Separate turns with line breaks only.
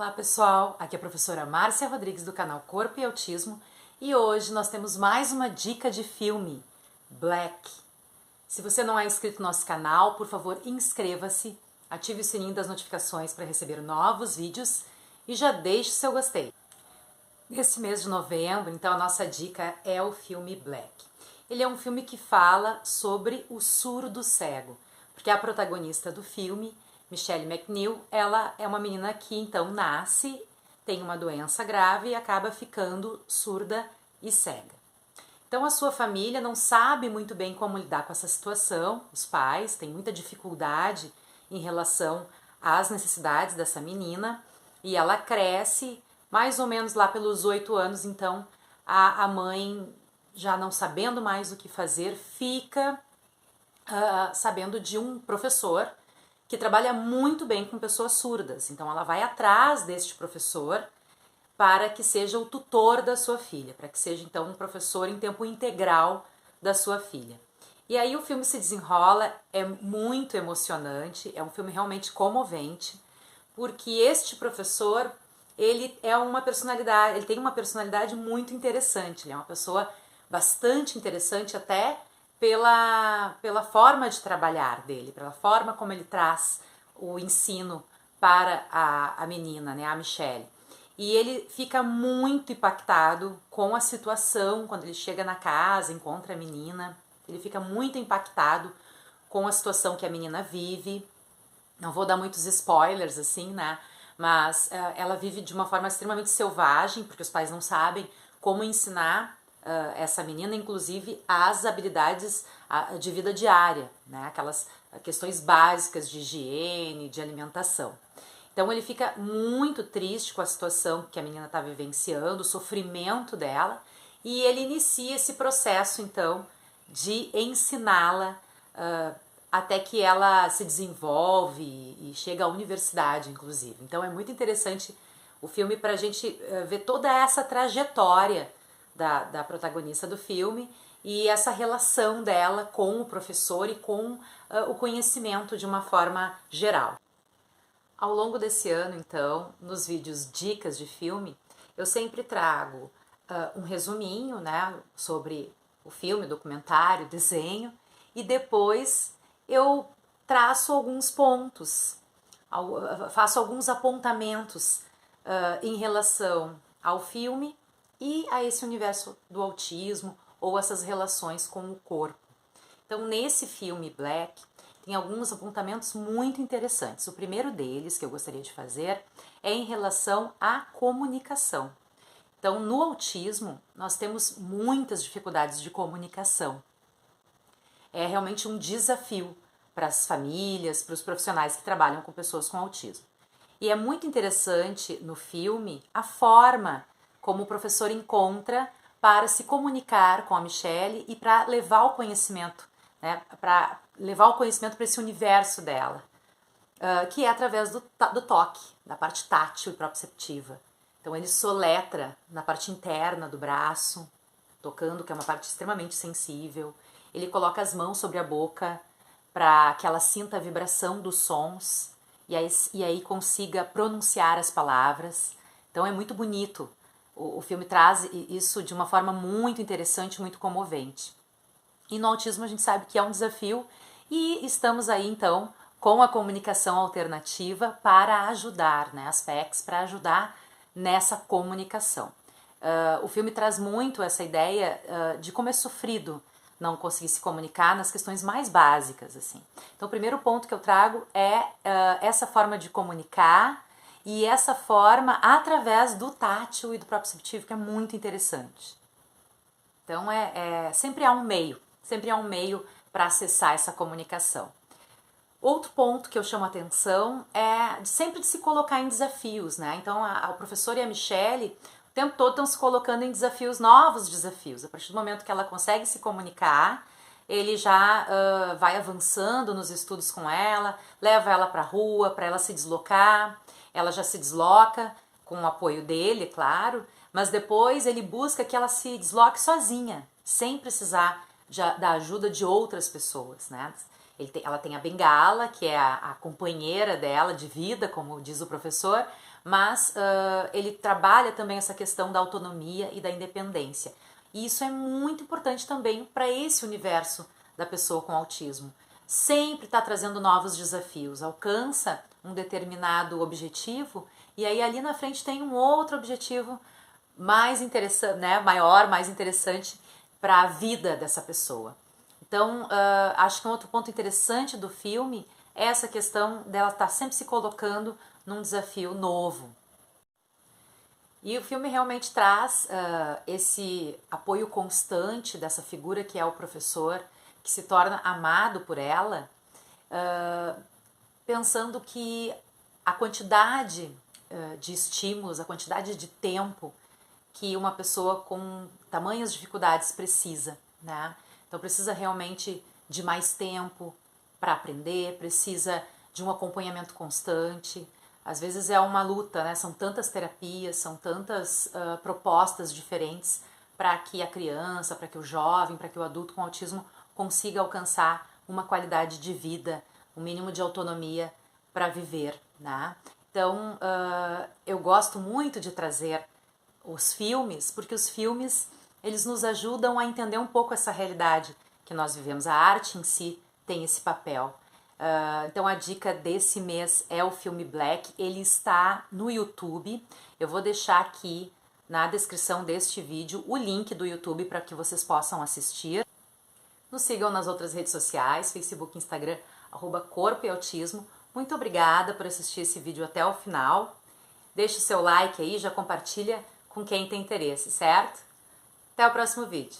Olá pessoal, aqui é a professora Márcia Rodrigues do canal Corpo e Autismo e hoje nós temos mais uma dica de filme, Black. Se você não é inscrito no nosso canal, por favor inscreva-se, ative o sininho das notificações para receber novos vídeos e já deixe o seu gostei. Nesse mês de novembro, então a nossa dica é o filme Black. Ele é um filme que fala sobre o surdo cego, porque a protagonista do filme, Michelle McNeil, ela é uma menina que então nasce, tem uma doença grave e acaba ficando surda e cega. Então a sua família não sabe muito bem como lidar com essa situação, os pais têm muita dificuldade em relação às necessidades dessa menina e ela cresce mais ou menos lá pelos 8 anos, então a mãe, já não sabendo mais o que fazer, fica sabendo de um professor que trabalha muito bem com pessoas surdas. Então ela vai atrás deste professor para que seja o tutor da sua filha, para que seja então um professor em tempo integral da sua filha. E aí o filme se desenrola, é muito emocionante, é um filme realmente comovente, porque este professor, ele é uma personalidade, ele tem uma personalidade muito interessante, ele é uma pessoa bastante interessante até pela forma de trabalhar dele, pela forma como ele traz o ensino para a menina, né, a Michelle. E ele fica muito impactado com a situação, quando ele chega na casa, encontra a menina, ele fica muito impactado com a situação que a menina vive. Não vou dar muitos spoilers, assim, né, mas ela vive de uma forma extremamente selvagem, porque os pais não sabem como ensinar essa menina, inclusive, as habilidades de vida diária, né? Aquelas questões básicas de higiene, de alimentação. Então ele fica muito triste com a situação que a menina está vivenciando, o sofrimento dela, e ele inicia esse processo, então, de ensiná-la até que ela se desenvolve e chega à universidade, inclusive. Então é muito interessante o filme para a gente ver toda essa trajetória da protagonista do filme e essa relação dela com o professor e com o conhecimento de uma forma geral. Ao longo desse ano, então, nos vídeos Dicas de Filme, eu sempre trago um resuminho, né, sobre o filme, documentário, desenho, e depois eu traço alguns pontos, faço alguns apontamentos em relação ao filme e a esse universo do autismo ou essas relações com o corpo. Então, nesse filme Black, tem alguns apontamentos muito interessantes. O primeiro deles, que eu gostaria de fazer, é em relação à comunicação. Então, no autismo, nós temos muitas dificuldades de comunicação. É realmente um desafio para as famílias, para os profissionais que trabalham com pessoas com autismo. E é muito interessante no filme a forma como o professor encontra para se comunicar com a Michelle e para levar o conhecimento, né, para levar o conhecimento para esse universo dela, que é através do toque, da parte tátil e proprioceptiva. Então ele soletra na parte interna do braço, tocando, que é uma parte extremamente sensível. Ele coloca as mãos sobre a boca para que ela sinta a vibração dos sons e aí consiga pronunciar as palavras. Então é muito bonito. O filme traz isso de uma forma muito interessante, muito comovente. E no autismo a gente sabe que é um desafio e estamos aí então com a comunicação alternativa para ajudar, né, as PECs, para ajudar nessa comunicação. O filme traz muito essa ideia de como é sofrido não conseguir se comunicar nas questões mais básicas, assim. Então o primeiro ponto que eu trago é essa forma de comunicar e essa forma através do tátil e do proprioceptivo, que é muito interessante. Então sempre há um meio para acessar essa comunicação. Outro ponto que eu chamo a atenção é sempre de se colocar em desafios, né? Então o professor e a Michelle o tempo todo estão se colocando em desafios, novos desafios. A partir do momento que ela consegue se comunicar, ele já vai avançando nos estudos com ela, leva ela para a rua, para ela se deslocar. Ela já se desloca com o apoio dele, claro, mas depois ele busca que ela se desloque sozinha, sem precisar da ajuda de outras pessoas, né? Ela tem a bengala, que é a companheira dela de vida, como diz o professor, mas ele trabalha também essa questão da autonomia e da independência. E isso é muito importante também para esse universo da pessoa com autismo. Sempre está trazendo novos desafios, alcança um determinado objetivo e aí ali na frente tem um outro objetivo mais interessante, né, maior, mais interessante para a vida dessa pessoa. Então, acho que um outro ponto interessante do filme é essa questão dela estar sempre se colocando num desafio novo. E o filme realmente traz esse apoio constante dessa figura que é o professor, que se torna amado por ela, pensando que a quantidade de estímulos, a quantidade de tempo que uma pessoa com tamanhas dificuldades precisa, né? Então precisa realmente de mais tempo para aprender, precisa de um acompanhamento constante. Às vezes é uma luta, né? São tantas terapias, são tantas propostas diferentes para que a criança, para que o jovem, para que o adulto com autismo consiga alcançar uma qualidade de vida, um mínimo de autonomia para viver, né? Então, eu gosto muito de trazer os filmes, porque os filmes, eles nos ajudam a entender um pouco essa realidade que nós vivemos. A arte em si tem esse papel. Então, a dica desse mês é o filme Black. Ele está no YouTube. Eu vou deixar aqui na descrição deste vídeo o link do YouTube para que vocês possam assistir. Nos sigam nas outras redes sociais, Facebook, Instagram, @Corpo e Autismo. Muito obrigada por assistir esse vídeo até o final. Deixe o seu like aí, já compartilha com quem tem interesse, certo? Até o próximo vídeo.